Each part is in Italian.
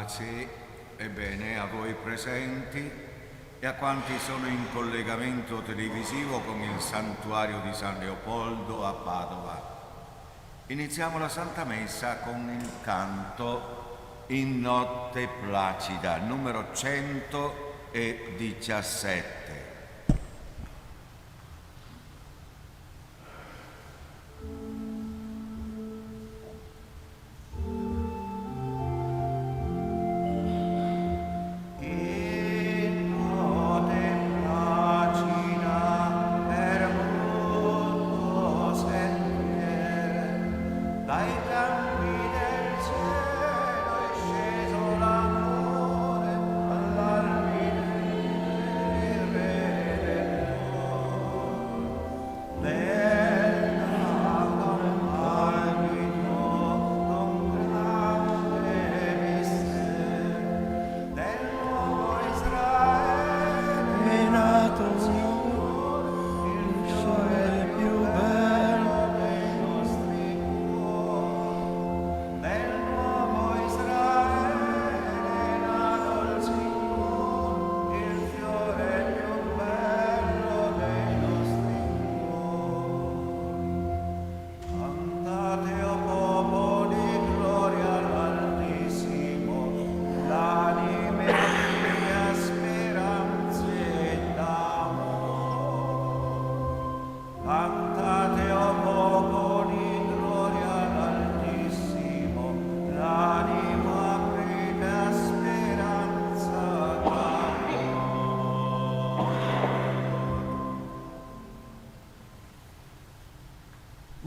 Pace e bene a voi presenti e a quanti sono in collegamento televisivo con il santuario di San Leopoldo a Padova. Iniziamo la Santa Messa con il canto In notte placida, numero 117.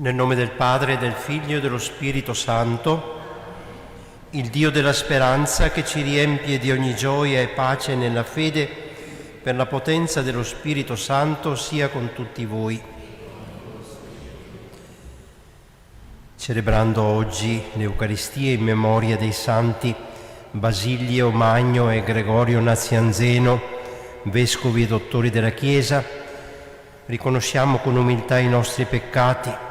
Nel nome del Padre, del Figlio e dello Spirito Santo, il Dio della speranza che ci riempie di ogni gioia e pace nella fede, per la potenza dello Spirito Santo, sia con tutti voi. Celebrando oggi l'Eucaristia in memoria dei santi Basilio Magno e Gregorio Nazianzeno, vescovi e dottori della Chiesa, riconosciamo con umiltà i nostri peccati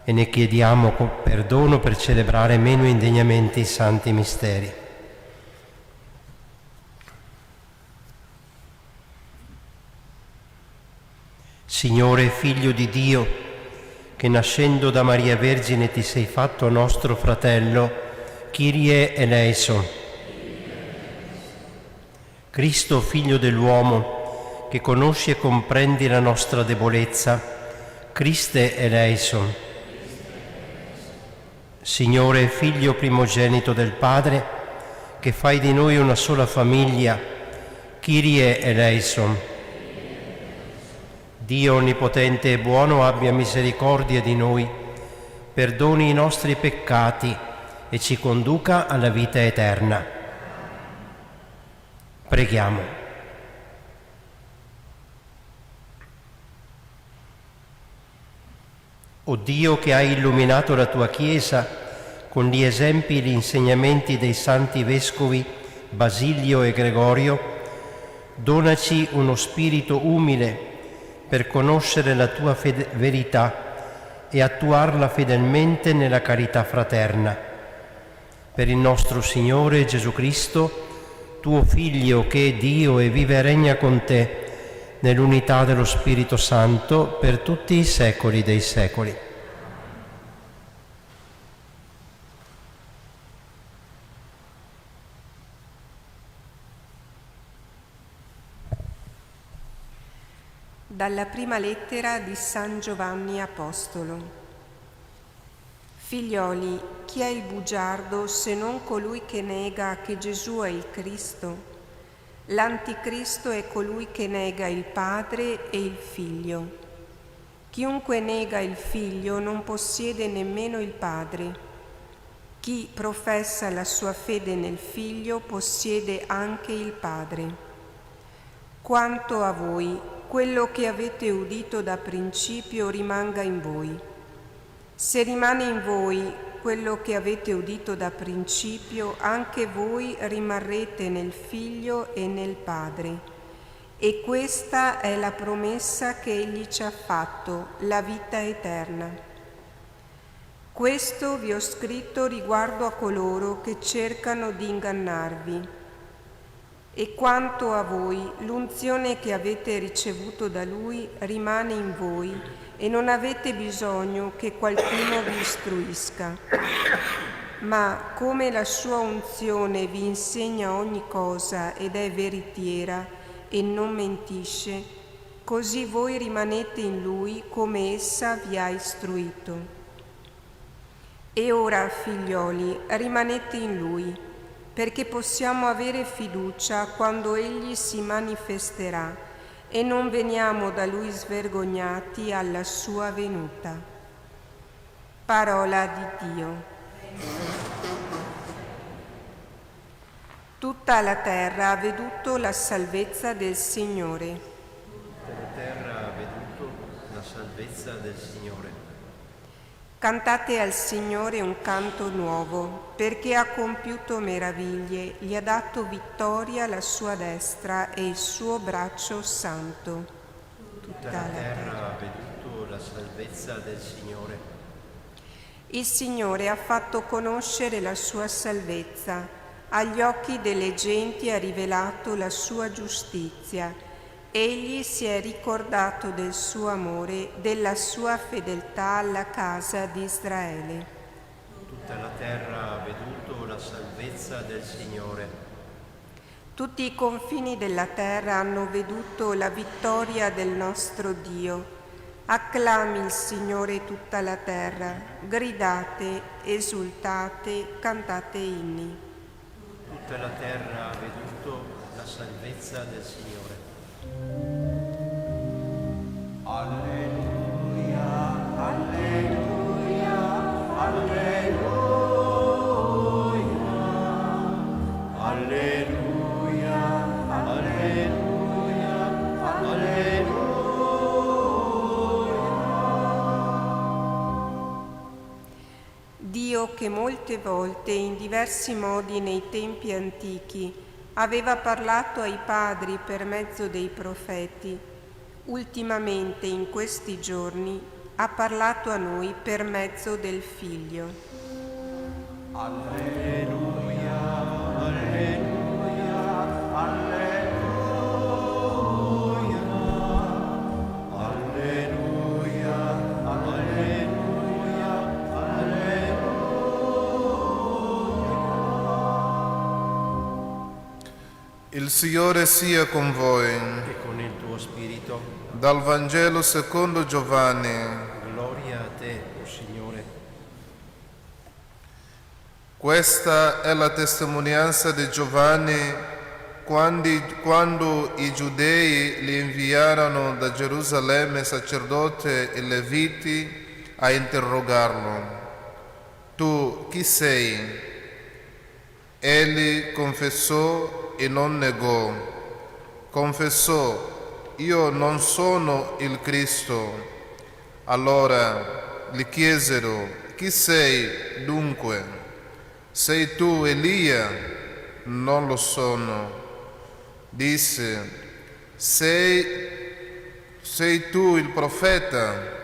e ne chiediamo perdono per celebrare meno indegnamente i santi misteri. Signore, Figlio di Dio, che nascendo da Maria Vergine ti sei fatto nostro fratello, Kyrie eleison. Cristo, Figlio dell'uomo, che conosci e comprendi la nostra debolezza, Christe eleison. Signore, Figlio primogenito del Padre, che fai di noi una sola famiglia, Kyrie eleison. Dio onnipotente e buono abbia misericordia di noi, perdoni i nostri peccati e ci conduca alla vita eterna. Preghiamo. O Dio, che hai illuminato la tua Chiesa con gli esempi e gli insegnamenti dei santi vescovi Basilio e Gregorio, donaci uno spirito umile per conoscere la tua verità e attuarla fedelmente nella carità fraterna. Per il nostro Signore Gesù Cristo, tuo Figlio, che è Dio e vive e regna con te, nell'unità dello Spirito Santo, per tutti i secoli dei secoli. Dalla prima lettera di San Giovanni Apostolo. Figlioli, chi è il bugiardo se non colui che nega che Gesù è il Cristo? L'Anticristo è colui che nega il Padre e il Figlio. Chiunque nega il Figlio non possiede nemmeno il Padre. Chi professa la sua fede nel Figlio possiede anche il Padre. Quanto a voi, quello che avete udito da principio rimanga in voi. Se rimane in voi quello che avete udito da principio, anche voi rimarrete nel Figlio e nel Padre. E questa è la promessa che Egli ci ha fatto, la vita eterna. Questo vi ho scritto riguardo a coloro che cercano di ingannarvi. E quanto a voi, l'unzione che avete ricevuto da Lui rimane in voi e non avete bisogno che qualcuno vi istruisca. Ma come la sua unzione vi insegna ogni cosa ed è veritiera e non mentisce, così voi rimanete in Lui come essa vi ha istruito. E ora, figlioli, rimanete in Lui, perché possiamo avere fiducia quando Egli si manifesterà e non veniamo da Lui svergognati alla sua venuta. Parola di Dio. Tutta la terra ha veduto la salvezza del Signore. Tutta la terra ha veduto la salvezza del Signore. Cantate al Signore un canto nuovo, perché ha compiuto meraviglie, gli ha dato vittoria alla sua destra e il suo braccio santo. Tutta la terra ha veduto la salvezza del Signore. Il Signore ha fatto conoscere la sua salvezza, agli occhi delle genti ha rivelato la sua giustizia. Egli si è ricordato del suo amore, della sua fedeltà alla casa di Israele. Tutta la terra ha veduto la salvezza del Signore. Tutti i confini della terra hanno veduto la vittoria del nostro Dio. Acclami il Signore tutta la terra, gridate, esultate, cantate inni. Tutta la terra ha veduto la salvezza del Signore. Alleluia, alleluia, alleluia, alleluia, alleluia, alleluia. Dio, che molte volte in diversi modi nei tempi antichi aveva parlato ai padri per mezzo dei profeti, ultimamente in questi giorni ha parlato a noi per mezzo del Figlio. Alleluia, alleluia, alleluia, alleluia, alleluia, alleluia. Il Signore sia con voi. E con il tuo spirito. Dal Vangelo secondo Giovanni. Gloria a te, o Signore. Questa è la testimonianza di Giovanni quando i giudei li inviarono da Gerusalemme sacerdoti e leviti a interrogarlo. Tu chi sei? Egli confessò e non negò. Confessò: io non sono il Cristo. Allora gli chiesero: chi sei dunque? Sei tu Elia? Non lo sono. Disse: sei tu il profeta?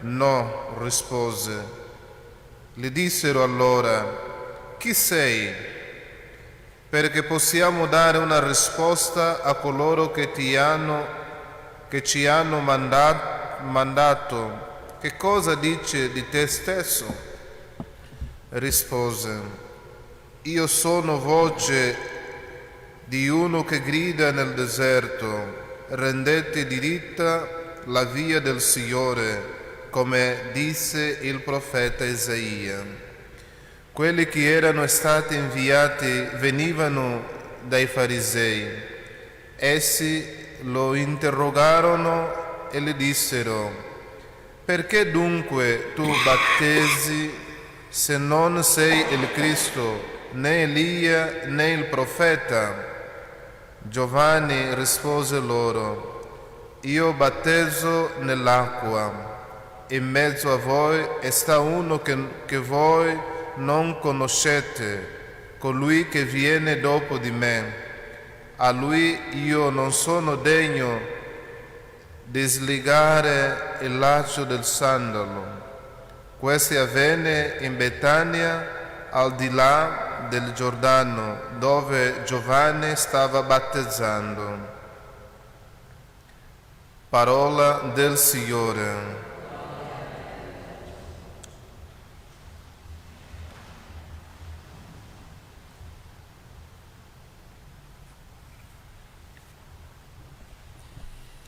No, rispose. Gli dissero allora: chi sei? Perché possiamo dare una risposta a coloro che ci hanno mandato. Che cosa dici di te stesso? Rispose: io sono voce di uno che grida nel deserto, rendete diritta la via del Signore, come disse il profeta Isaia. Quelli che erano stati inviati venivano dai farisei. Essi lo interrogarono e gli dissero: perché dunque tu battesi se non sei il Cristo, né Elia né il profeta? Giovanni rispose loro: io battezzo nell'acqua, in mezzo a voi sta uno che voi non conoscete, colui che viene dopo di me. A lui io non sono degno di sligare il laccio del sandalo. Questo avvenne in Betania, al di là del Giordano, dove Giovanni stava battezzando. Parola del Signore.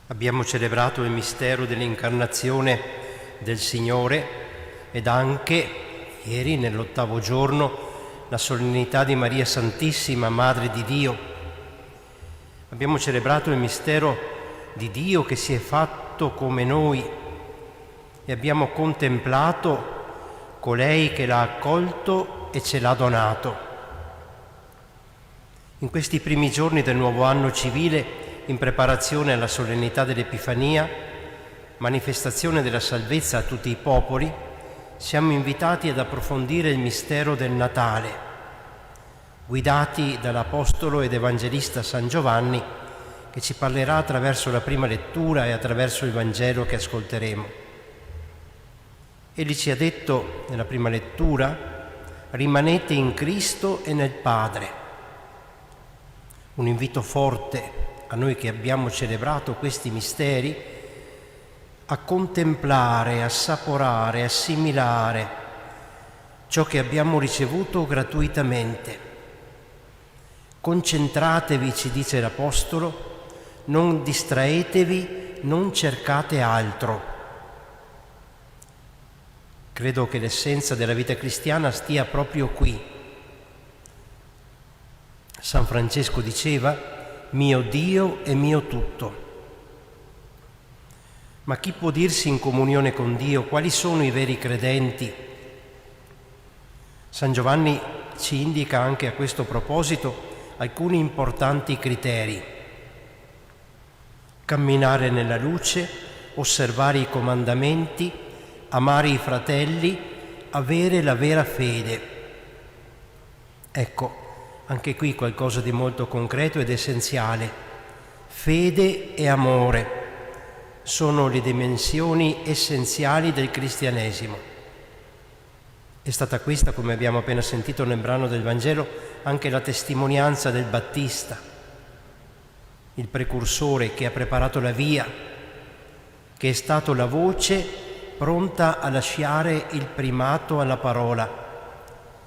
Abbiamo celebrato il mistero dell'incarnazione del Signore ed anche ieri, nell'8° giorno, la solennità di Maria Santissima, Madre di Dio. Abbiamo celebrato il mistero di Dio che si è fatto come noi e abbiamo contemplato colei che l'ha accolto e ce l'ha donato. In questi primi giorni del nuovo anno civile, in preparazione alla solennità dell'Epifania, manifestazione della salvezza a tutti i popoli, siamo invitati ad approfondire il mistero del Natale, guidati dall'Apostolo ed Evangelista San Giovanni, che ci parlerà attraverso la prima lettura e attraverso il Vangelo che ascolteremo. Egli ci ha detto nella prima lettura: rimanete in Cristo e nel Padre. Un invito forte a noi che abbiamo celebrato questi misteri a contemplare, assaporare, assimilare ciò che abbiamo ricevuto gratuitamente. Concentratevi, ci dice l'Apostolo, non distraetevi, non cercate altro. Credo che l'essenza della vita cristiana stia proprio qui. San Francesco diceva: mio Dio e mio tutto. Ma chi può dirsi in comunione con Dio? Quali sono i veri credenti? San Giovanni ci indica anche a questo proposito alcuni importanti criteri: camminare nella luce, osservare i comandamenti, amare i fratelli, avere la vera fede. Ecco, anche qui qualcosa di molto concreto ed essenziale. Fede e amore sono le dimensioni essenziali del cristianesimo. È stata questa, come abbiamo appena sentito nel brano del Vangelo, anche la testimonianza del Battista, il precursore che ha preparato la via, che è stato la voce pronta a lasciare il primato alla parola,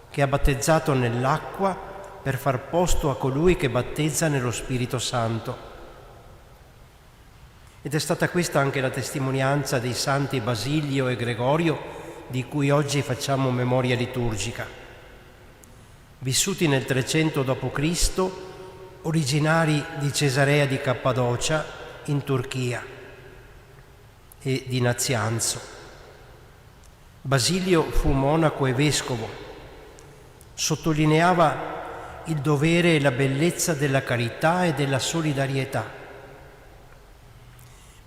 che ha battezzato nell'acqua per far posto a colui che battezza nello Spirito Santo. Ed è stata questa anche la testimonianza dei santi Basilio e Gregorio, di cui oggi facciamo memoria liturgica. Vissuti nel 300 d.C., originari di Cesarea di Cappadocia, in Turchia, e di Nazianzo. Basilio fu monaco e vescovo. Sottolineava il dovere e la bellezza della carità e della solidarietà.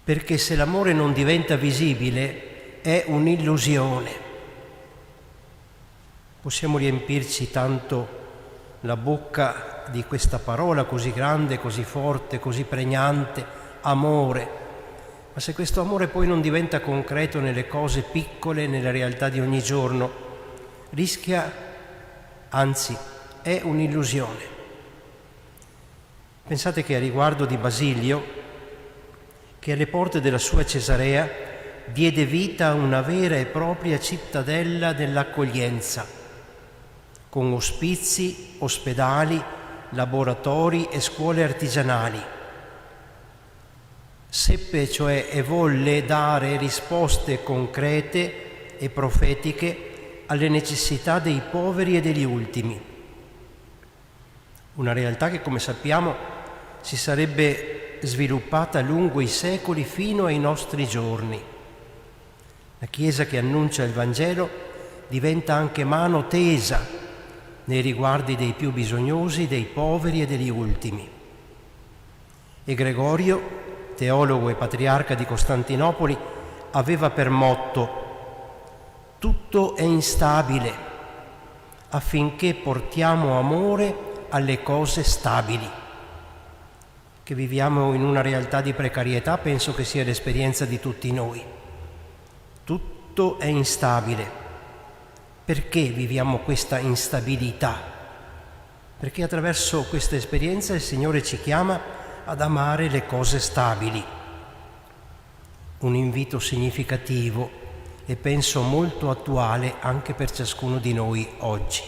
Perché se l'amore non diventa visibile è un'illusione. Possiamo riempirci tanto la bocca di questa parola così grande, così forte, così pregnante, amore, ma se questo amore poi non diventa concreto nelle cose piccole, nella realtà di ogni giorno, rischia, anzi, è un'illusione. Pensate che a riguardo di Basilio, che alle porte della sua Cesarea diede vita a una vera e propria cittadella dell'accoglienza, con ospizi, ospedali, laboratori e scuole artigianali. Seppe, cioè, e volle dare risposte concrete e profetiche alle necessità dei poveri e degli ultimi. Una realtà che, come sappiamo, si sarebbe sviluppata lungo i secoli fino ai nostri giorni. La Chiesa che annuncia il Vangelo diventa anche mano tesa nei riguardi dei più bisognosi, dei poveri e degli ultimi. E Gregorio, teologo e patriarca di Costantinopoli, aveva per motto: tutto è instabile, affinché portiamo amore alle cose stabili. Che viviamo in una realtà di precarietà, penso che sia l'esperienza di tutti noi. Tutto è instabile, Perché viviamo questa instabilità? Perché attraverso questa esperienza il Signore ci chiama ad amare le cose stabili. Un invito significativo e penso molto attuale anche per ciascuno di noi oggi.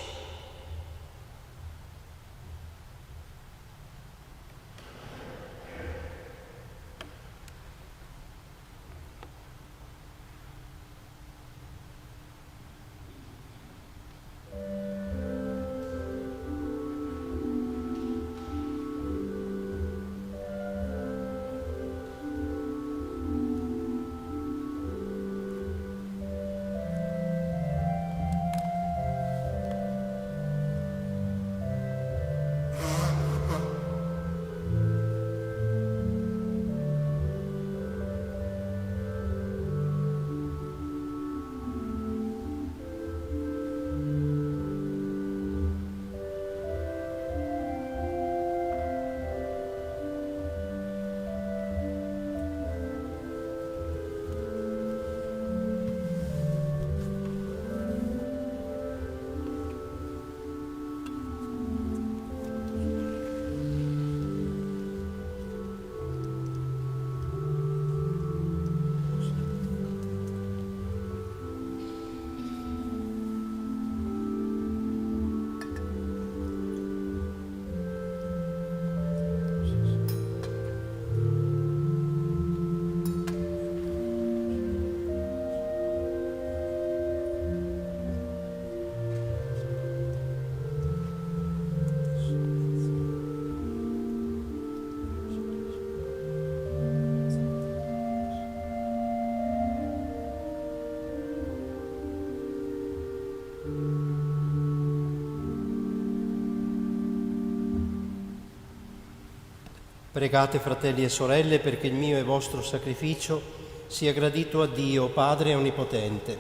Pregate, fratelli e sorelle, perché il mio e vostro sacrificio sia gradito a Dio, Padre Onnipotente.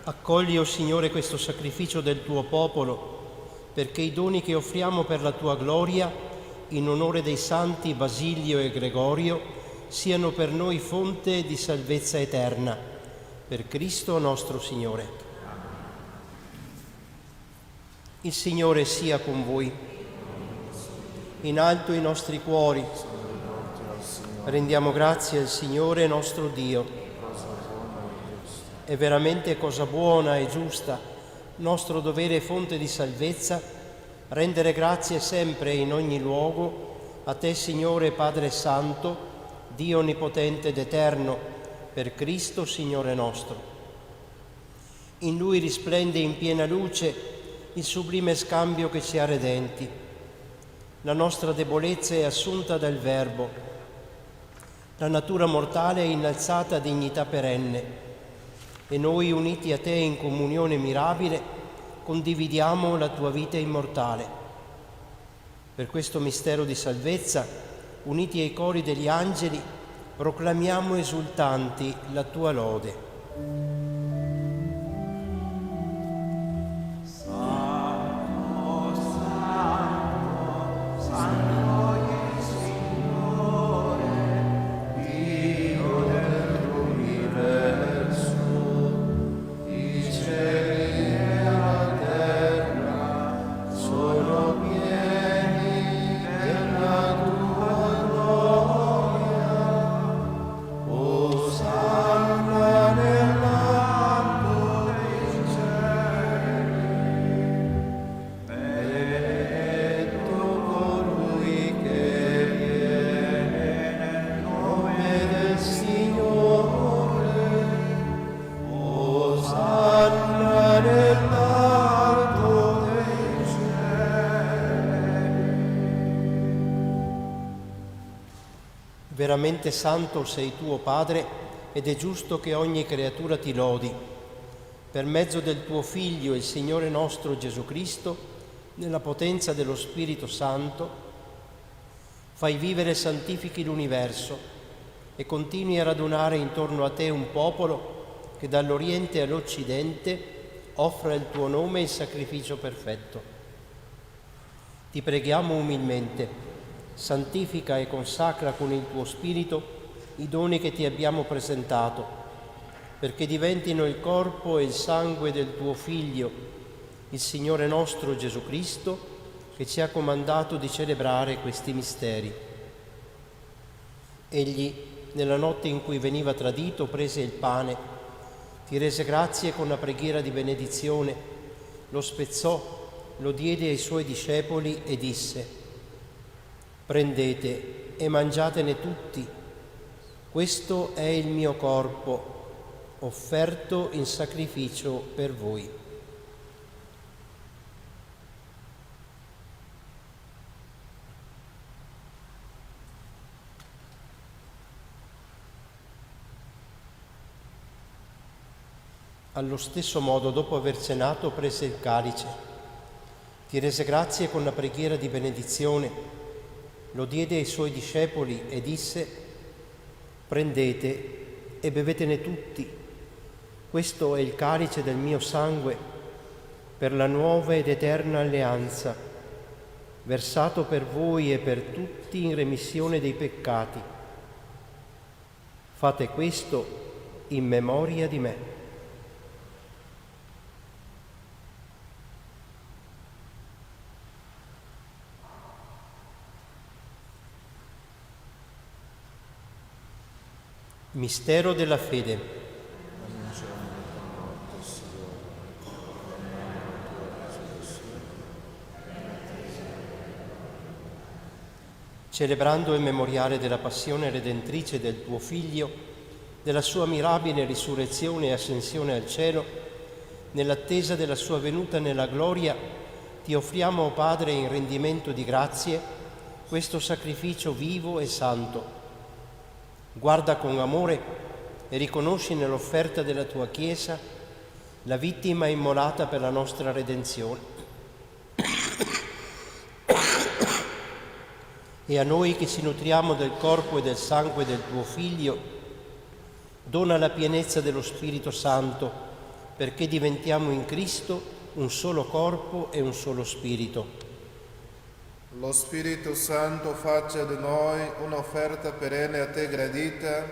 Accogli, o Signore, questo sacrificio del tuo popolo, perché i doni che offriamo per la tua gloria, in onore dei santi Basilio e Gregorio, siano per noi fonte di salvezza eterna, per Cristo nostro Signore. Il Signore sia con voi. In alto i nostri cuori. Rendiamo grazie al Signore nostro Dio. È veramente cosa buona e giusta, nostro dovere e fonte di salvezza, rendere grazie sempre e in ogni luogo a Te, Signore Padre Santo, Dio onnipotente ed eterno, per Cristo Signore nostro. In Lui risplende in piena luce il sublime scambio che ci ha redenti. La nostra debolezza è assunta dal Verbo, la natura mortale è innalzata a dignità perenne e noi, uniti a Te in comunione mirabile, condividiamo la Tua vita immortale. Per questo mistero di salvezza, uniti ai cori degli angeli, proclamiamo esultanti la tua lode. Veramente santo sei tuo Padre, ed è giusto che ogni creatura ti lodi. Per mezzo del tuo Figlio, il Signore nostro Gesù Cristo, nella potenza dello Spirito Santo, fai vivere e santifichi l'universo e continui a radunare intorno a te un popolo che dall'Oriente all'Occidente offra il tuo nome il sacrificio perfetto. Ti preghiamo umilmente, santifica e consacra con il tuo Spirito i doni che ti abbiamo presentato, perché diventino il corpo e il sangue del tuo Figlio, il Signore nostro Gesù Cristo, che ci ha comandato di celebrare questi misteri. Egli, nella notte in cui veniva tradito, prese il pane, ti rese grazie con la preghiera di benedizione, lo spezzò, lo diede ai suoi discepoli e disse: «Prendete e mangiatene tutti, questo è il mio corpo, offerto in sacrificio per voi». Allo stesso modo, dopo aver cenato, prese il calice, ti rese grazie con la preghiera di benedizione, lo diede ai suoi discepoli e disse: «Prendete e bevetene tutti, questo è il calice del mio sangue, per la nuova ed eterna alleanza, versato per voi e per tutti in remissione dei peccati. Fate questo in memoria di me». Mistero della fede. Celebrando il memoriale della passione redentrice del tuo Figlio, della sua mirabile risurrezione e ascensione al cielo, nell'attesa della sua venuta nella gloria, ti offriamo, o Padre, in rendimento di grazie, questo sacrificio vivo e santo. Guarda con amore e riconosci nell'offerta della tua Chiesa la vittima immolata per la nostra redenzione. E a noi che ci nutriamo del corpo e del sangue del tuo Figlio, dona la pienezza dello Spirito Santo, perché diventiamo in Cristo un solo corpo e un solo Spirito. Lo Spirito Santo faccia di noi un'offerta perenne a te gradita,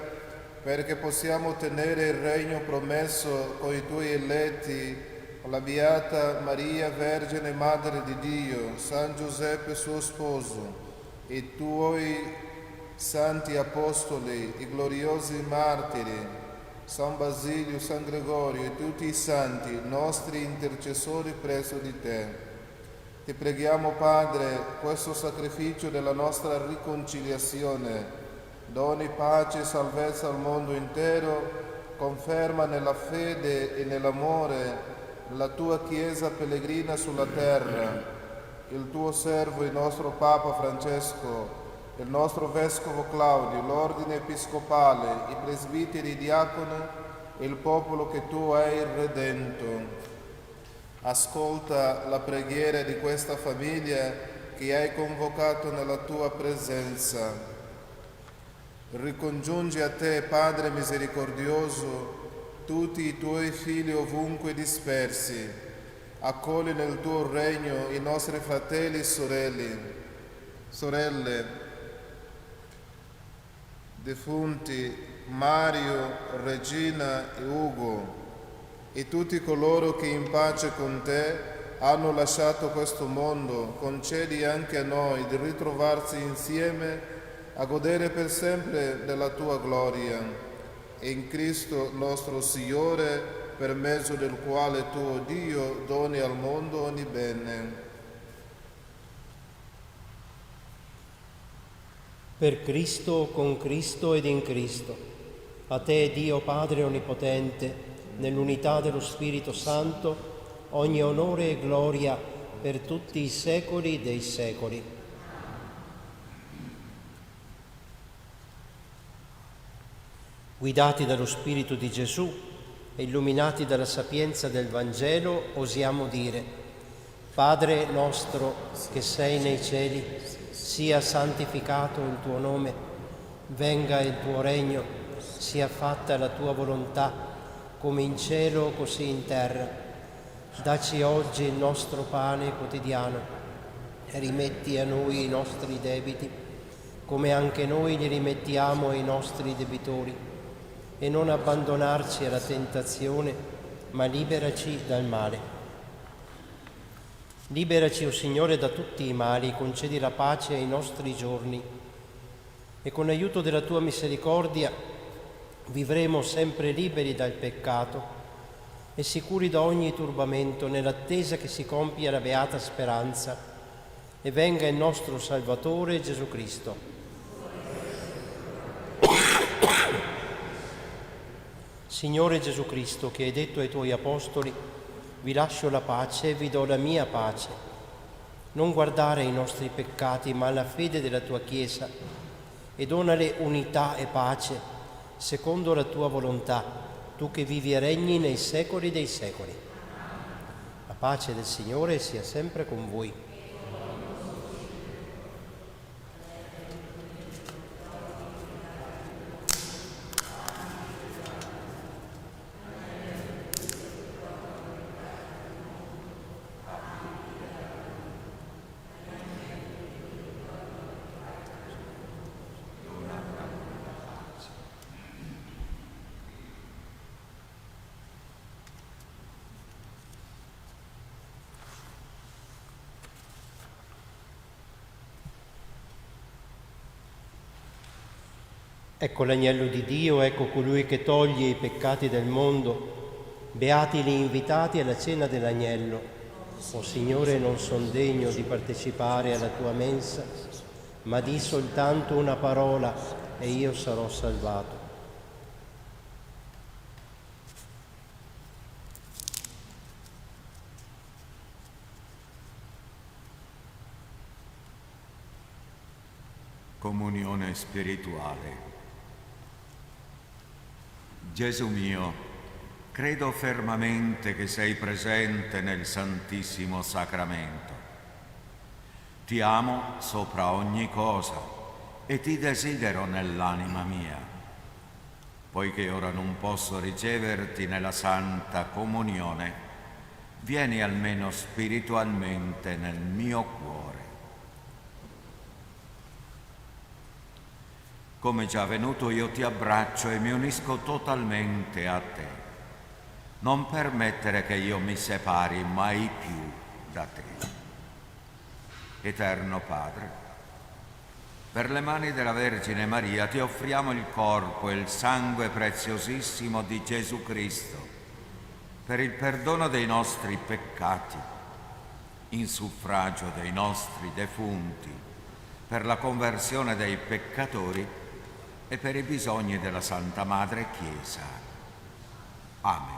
perché possiamo ottenere il regno promesso con i tuoi eletti, la Beata Maria, Vergine Madre di Dio, San Giuseppe suo sposo, i tuoi santi apostoli, i gloriosi martiri, San Basilio, San Gregorio e tutti i santi, nostri intercessori presso di te. Ti preghiamo, Padre, questo sacrificio della nostra riconciliazione, doni pace e salvezza al mondo intero, conferma nella fede e nell'amore la tua Chiesa pellegrina sulla terra, il tuo servo, il nostro Papa Francesco, il nostro Vescovo Claudio, l'ordine episcopale, i presbiteri, i diaconi e il popolo che tu hai redento. Ascolta la preghiera di questa famiglia che hai convocato nella tua presenza. Ricongiungi a te, Padre misericordioso, tutti i tuoi figli ovunque dispersi. Accogli nel tuo regno i nostri fratelli e sorelle, defunti Mario, Regina e Ugo, e tutti coloro che in pace con te hanno lasciato questo mondo. Concedi anche a noi di ritrovarsi insieme a godere per sempre della tua gloria. E in Cristo nostro Signore, per mezzo del quale tu, Dio, doni al mondo ogni bene. Per Cristo, con Cristo ed in Cristo, a te, Dio Padre Onnipotente, nell'unità dello Spirito Santo, ogni onore e gloria per tutti i secoli dei secoli. Guidati dallo Spirito di Gesù e illuminati dalla sapienza del Vangelo, osiamo dire: Padre nostro che sei nei cieli, sia santificato il tuo nome, venga il tuo regno, sia fatta la tua volontà, come in cielo così in terra. Dacci oggi il nostro pane quotidiano rimetti a noi i nostri debiti, come anche noi li rimettiamo ai nostri debitori, e non abbandonarci alla tentazione, ma liberaci dal male. Liberaci, o Signore, da tutti i mali, concedi la pace ai nostri giorni, e con l'aiuto della tua misericordia vivremo sempre liberi dal peccato e sicuri da ogni turbamento, nell'attesa che si compia la beata speranza e venga il nostro Salvatore Gesù Cristo. Signore Gesù Cristo, che hai detto ai tuoi apostoli: vi lascio la pace e vi do la mia pace, non guardare ai nostri peccati ma alla fede della tua Chiesa, e donale unità e pace secondo la tua volontà, tu che vivi e regni nei secoli dei secoli. La pace del Signore sia sempre con voi. Ecco l'agnello di Dio, ecco colui che toglie i peccati del mondo. Beati gli invitati alla cena dell'agnello. O Signore, non son degno di partecipare alla tua mensa, ma di soltanto una parola e io sarò salvato. Comunione spirituale. Gesù mio, credo fermamente che sei presente nel Santissimo Sacramento. Ti amo sopra ogni cosa e ti desidero nell'anima mia. Poiché ora non posso riceverti nella Santa Comunione, vieni almeno spiritualmente nel mio cuore. Come già venuto io ti abbraccio e mi unisco totalmente a te. Non permettere che io mi separi mai più da te. Eterno Padre, per le mani della Vergine Maria ti offriamo il corpo e il sangue preziosissimo di Gesù Cristo per il perdono dei nostri peccati, in suffragio dei nostri defunti, per la conversione dei peccatori e per i bisogni della Santa Madre Chiesa. Amen.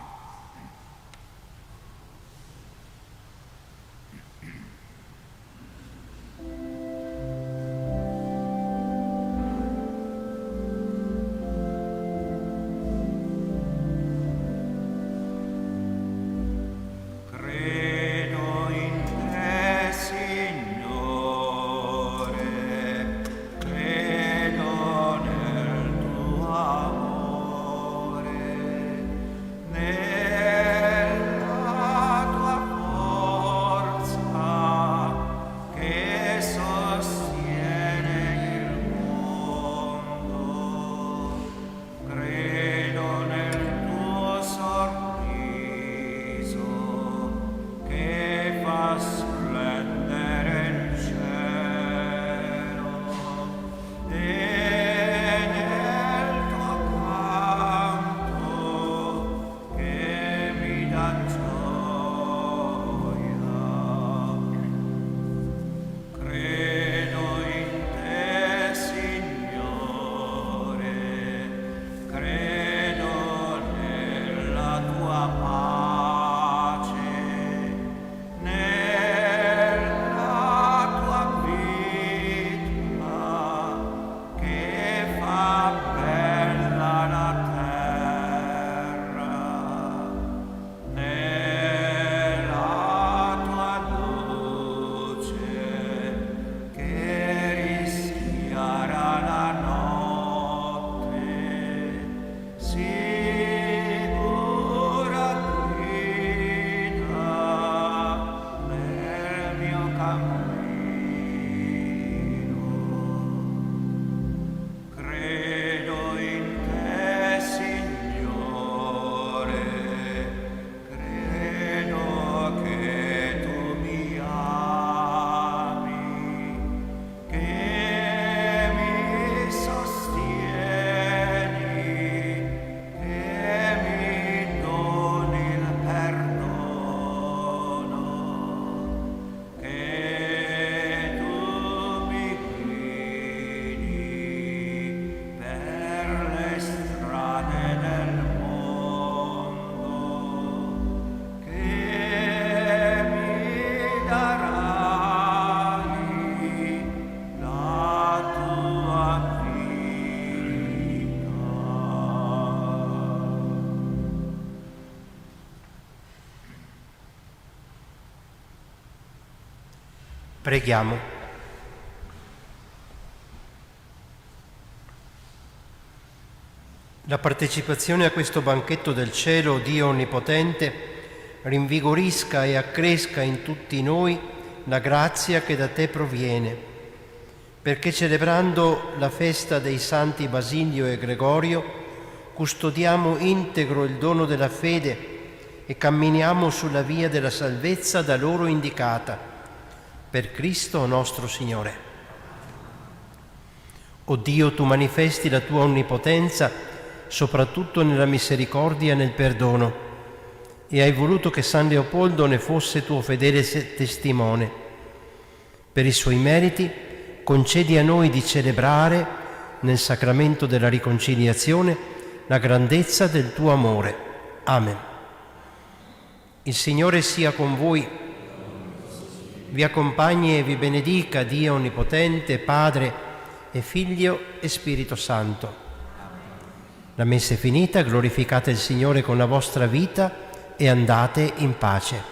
Ne Preghiamo. La partecipazione a questo banchetto del cielo, Dio Onnipotente, rinvigorisca e accresca in tutti noi la grazia che da te proviene, perché celebrando la festa dei santi Basilio e Gregorio custodiamo integro il dono della fede e camminiamo sulla via della salvezza da loro indicata, per Cristo nostro Signore. O Dio, tu manifesti la tua onnipotenza soprattutto nella misericordia e nel perdono, e hai voluto che San Leopoldo ne fosse tuo fedele testimone. Per i suoi meriti concedi a noi di celebrare nel sacramento della riconciliazione la grandezza del tuo amore. Amen. Il Signore sia con voi, vi accompagni e vi benedica Dio Onnipotente, Padre e Figlio e Spirito Santo. La messa è finita, glorificate il Signore con la vostra vita e andate in pace.